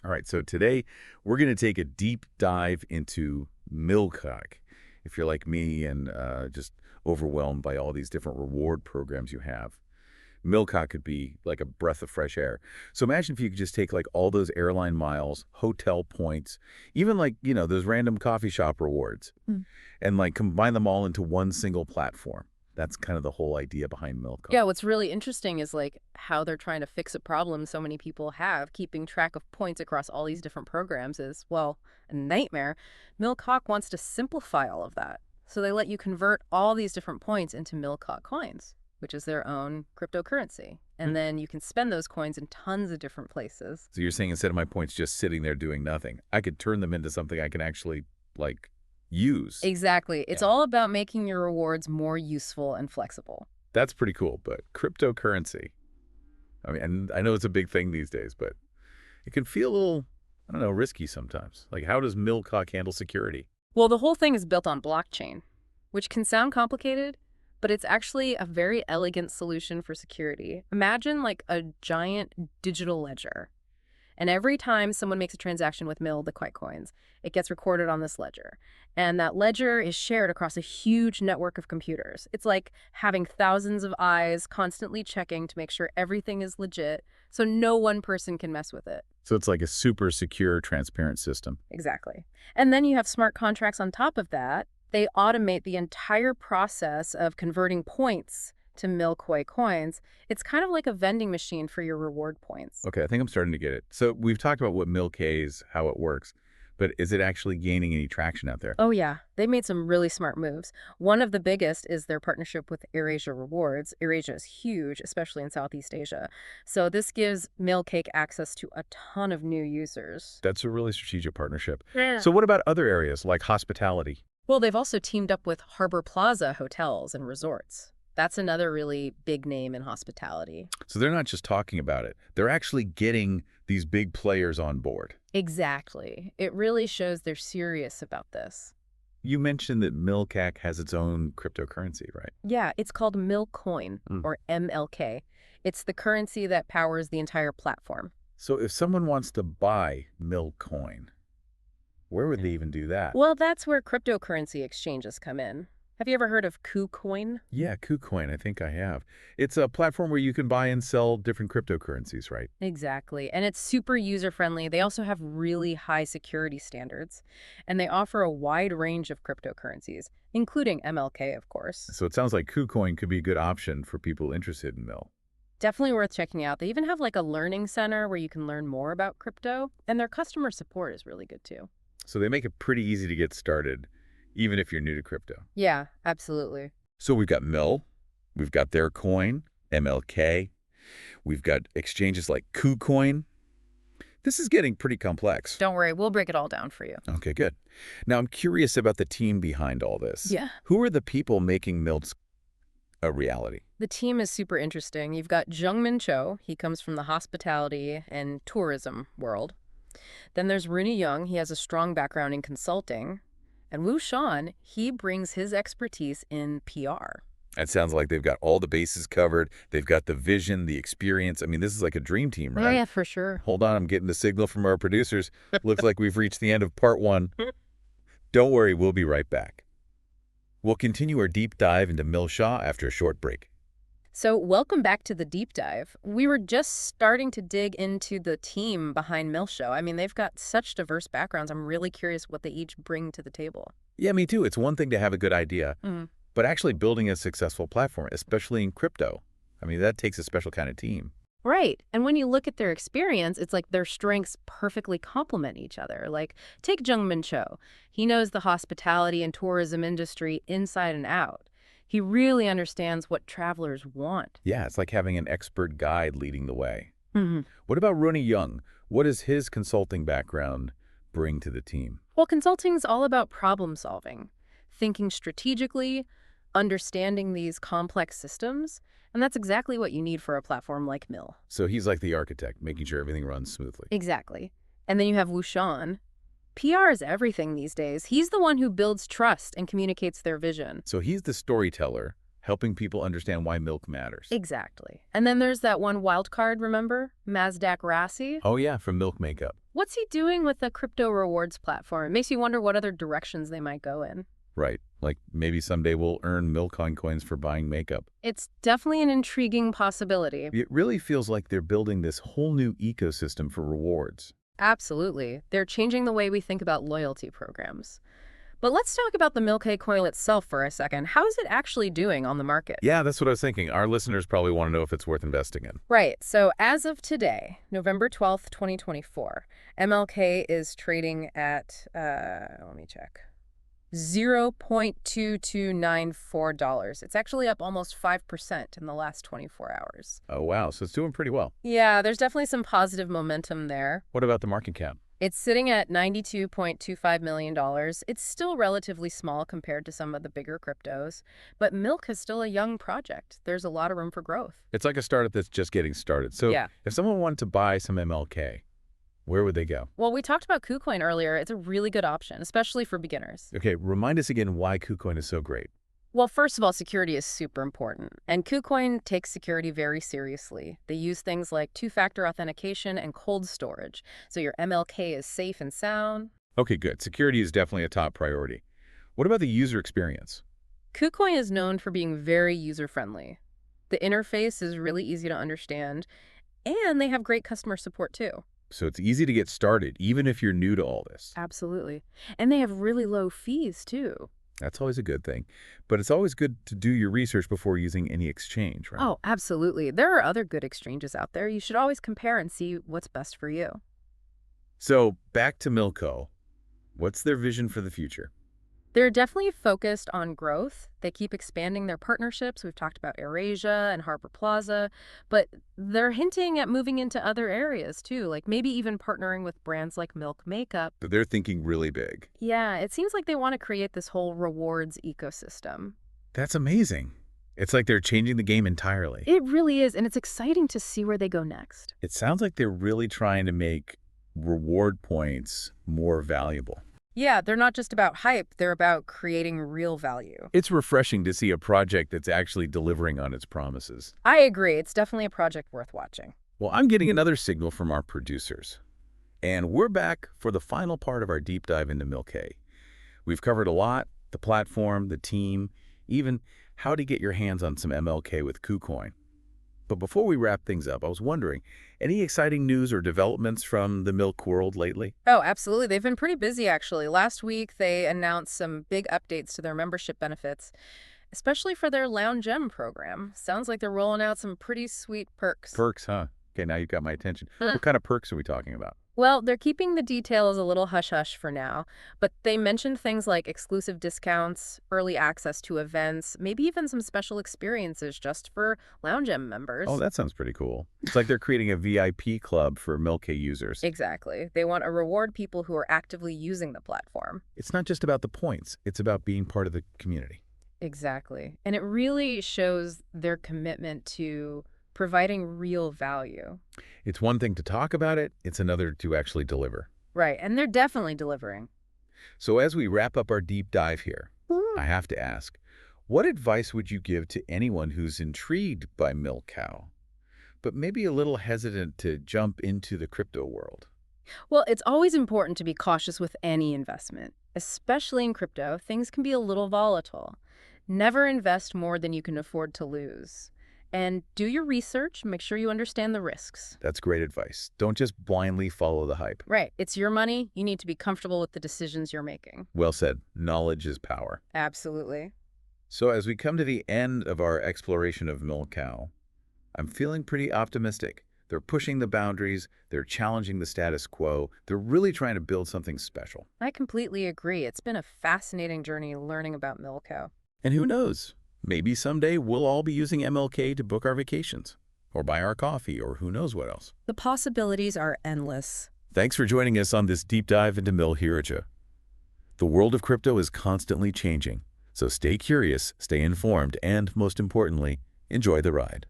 All right, so today we're going to take a deep dive into Milk.k. If you're like me and just overwhelmed by all these different reward programs you have, Milk.k could be like a breath of fresh air. So imagine if you could just take like all those airline miles, hotel points, even like, those random coffee shop rewards, and like combine them all into one single platform. That's kind of the whole idea behind Milk.k. Yeah, what's really interesting is like how they're trying to fix a problem so many people have. Keeping track of points across all these different programs is, well, a nightmare. Milk.k wants to simplify all of that. So they let you convert all these different points into Milk.k coins, which is their own cryptocurrency. And then you can spend those coins in tons of different places. So you're saying instead of my points just sitting there doing nothing, I could turn them into something I can actually like use. Exactly. It's all about making your rewards more useful and flexible. That's pretty cool, but cryptocurrency, I mean, and I know it's a big thing these days, but it can feel a little, I don't know, risky sometimes. Like, how does Milk.k handle security? Well, the whole thing is built on blockchain, which can sound complicated, but it's actually a very elegant solution for security. Imagine like a giant digital ledger. And every time someone makes a transaction with the coins, it gets recorded on this ledger. And that ledger is shared across a huge network of computers. It's like having thousands of eyes constantly checking to make sure everything is legit, so no one person can mess with it. So it's like a super secure, transparent system. Exactly. And then you have smart contracts on top of that. They automate the entire process of converting points to Milk.k coins. It's kind of like a vending machine for your reward points. Okay, I think I'm starting to get it. So we've talked about what Milk.k is, how it works, but is it actually gaining any traction out there? Oh yeah, they made some really smart moves. One of the biggest is their partnership with AirAsia Rewards. AirAsia is huge, especially in Southeast Asia. So this gives Milk.k access to a ton of new users. That's a really strategic partnership. Yeah. So what about other areas like hospitality? Well, they've also teamed up with Harbor Plaza hotels and resorts. That's another really big name in hospitality. So they're not just talking about it. They're actually getting these big players on board. Exactly. It really shows they're serious about this. You mentioned that Milk.k has its own cryptocurrency, right? Yeah, it's called Milcoin, or MLK. It's the currency that powers the entire platform. So if someone wants to buy Milcoin, where would they even do that? Well, that's where cryptocurrency exchanges come in. Have you ever heard of Kucoin? Yeah, Kucoin, I think I have. It's a platform where you can buy and sell different cryptocurrencies, right? Exactly. And it's super user-friendly. They also have really high security standards. And they offer a wide range of cryptocurrencies, including MLK, of course. So it sounds like Kucoin could be a good option for people interested in Mil. Definitely worth checking out. They even have like a learning center where you can learn more about crypto. And their customer support is really good too. So they make it pretty easy to get started, even if you're new to crypto. Yeah, absolutely. So we've got Mil, we've got their coin, MLK, we've got exchanges like Kucoin. This is getting pretty complex. Don't worry, we'll break it all down for you. Okay, good. Now I'm curious about the team behind all this. Yeah. Who are the people making Milk a reality? The team is super interesting. You've got Jungmin Cho. He comes from the hospitality and tourism world. Then there's Rooney Young. He has a strong background in consulting. And Wu Shan, he brings his expertise in PR. It sounds like they've got all the bases covered. They've got the vision, the experience. I mean, this is like a dream team, right? Oh, yeah, for sure. Hold on, I'm getting the signal from our producers. Looks like we've reached the end of part 1. Don't worry, we'll be right back. We'll continue our deep dive into Milk.k after a short break. So welcome back to the deep dive. We were just starting to dig into the team behind Milk.k. I mean, they've got such diverse backgrounds. I'm really curious what they each bring to the table. Yeah, me too. It's one thing to have a good idea, but actually building a successful platform, especially in crypto, I mean, that takes a special kind of team. Right. And when you look at their experience, it's like their strengths perfectly complement each other. Like, take Jungmin Cho. He knows the hospitality and tourism industry inside and out. He really understands what travelers want. Yeah, it's like having an expert guide leading the way. What about Rooney Young? What does his consulting background bring to the team? Well, consulting's all about problem solving, thinking strategically, understanding these complex systems, and that's exactly what you need for a platform like Mil. So he's like the architect, making sure everything runs smoothly. Exactly. And then you have Wu Shan. PR is everything these days. He's the one who builds trust and communicates their vision. So he's the storyteller, helping people understand why milk matters. Exactly. And then there's that one wild card, remember? Mazdak Rassi? Oh yeah, from Milk Makeup. What's he doing with the crypto rewards platform? It makes you wonder what other directions they might go in. Right. Like maybe someday we'll earn Milk.k coins for buying makeup. It's definitely an intriguing possibility. It really feels like they're building this whole new ecosystem for rewards. Absolutely. They're changing the way we think about loyalty programs. But let's talk about the Milk.k coin itself for a second. How is it actually doing on the market? Yeah, that's what I was thinking. Our listeners probably want to know if it's worth investing in. Right. So as of today, November 12th, 2024, MLK is trading at, let me check, $0.2294. It's actually up almost 5% in the last 24 hours. Oh, wow. So it's doing pretty well. Yeah, there's definitely some positive momentum there. What about the market cap? It's sitting at $92.25 million. It's still relatively small compared to some of the bigger cryptos, but Milk is still a young project. There's a lot of room for growth. It's like a startup that's just getting started. So Yeah. if someone wanted to buy some MLK, where would they go? Well, we talked about Kucoin earlier. It's a really good option, especially for beginners. Okay, remind us again why Kucoin is so great. Well, first of all, security is super important, and Kucoin takes security very seriously. They use things like two-factor authentication and cold storage, so your MLK is safe and sound. Okay, good. Security is definitely a top priority. What about the user experience? Kucoin is known for being very user-friendly. The interface is really easy to understand, and they have great customer support too. So it's easy to get started, even if you're new to all this. Absolutely. And they have really low fees too. That's always a good thing. But it's always good to do your research before using any exchange, right? Oh, absolutely. There are other good exchanges out there. You should always compare and see what's best for you. So back to Milk.k. What's their vision for the future? They're definitely focused on growth. They keep expanding their partnerships. We've talked about AirAsia and Harbor Plaza, but they're hinting at moving into other areas too, like maybe even partnering with brands like Milk Makeup. So they're thinking really big. Yeah, it seems like they want to create this whole rewards ecosystem. That's amazing. It's like they're changing the game entirely. It really is, and it's exciting to see where they go next. It sounds like they're really trying to make reward points more valuable. Yeah, they're not just about hype, they're about creating real value. It's refreshing to see a project that's actually delivering on its promises. I agree, it's definitely a project worth watching. Well, I'm getting another signal from our producers. And we're back for the final part of our deep dive into Milk.k. We've covered a lot: the platform, the team, even how to get your hands on some MLK with Kucoin. But before we wrap things up, I was wondering, any exciting news or developments from the Milk world lately? Oh, absolutely. They've been pretty busy, actually. Last week, they announced some big updates to their membership benefits, especially for their Lounge M program. Sounds like they're rolling out some pretty sweet perks. Perks, huh? Okay, now you've got my attention. What kind of perks are we talking about? Well, they're keeping the details a little hush-hush for now, but they mentioned things like exclusive discounts, early access to events, maybe even some special experiences just for Lounge M members. Oh, that sounds pretty cool. It's like they're creating a VIP club for Milk.k users. Exactly. They want to reward people who are actively using the platform. It's not just about the points. It's about being part of the community. Exactly. And it really shows their commitment to providing real value. It's one thing to talk about it. It's another to actually deliver. Right. And they're definitely delivering. So as we wrap up our deep dive here, I have to ask, what advice would you give to anyone who's intrigued by Milk.k, but maybe a little hesitant to jump into the crypto world? Well, it's always important to be cautious with any investment, especially in crypto. Things can be a little volatile. Never invest more than you can afford to lose. And do your research, make sure you understand the risks. That's great advice. Don't just blindly follow the hype. Right. It's your money. You need to be comfortable with the decisions you're making. Well said. Knowledge is power. Absolutely. So as we come to the end of our exploration of Milk.k, I'm feeling pretty optimistic. They're pushing the boundaries. They're challenging the status quo. They're really trying to build something special. I completely agree. It's been a fascinating journey learning about Milk.k. And who knows? Maybe someday we'll all be using MLK to book our vacations, or buy our coffee, or who knows what else. The possibilities are endless. Thanks for joining us on this deep dive into Milk.k. The world of crypto is constantly changing, so stay curious, stay informed, and most importantly, enjoy the ride.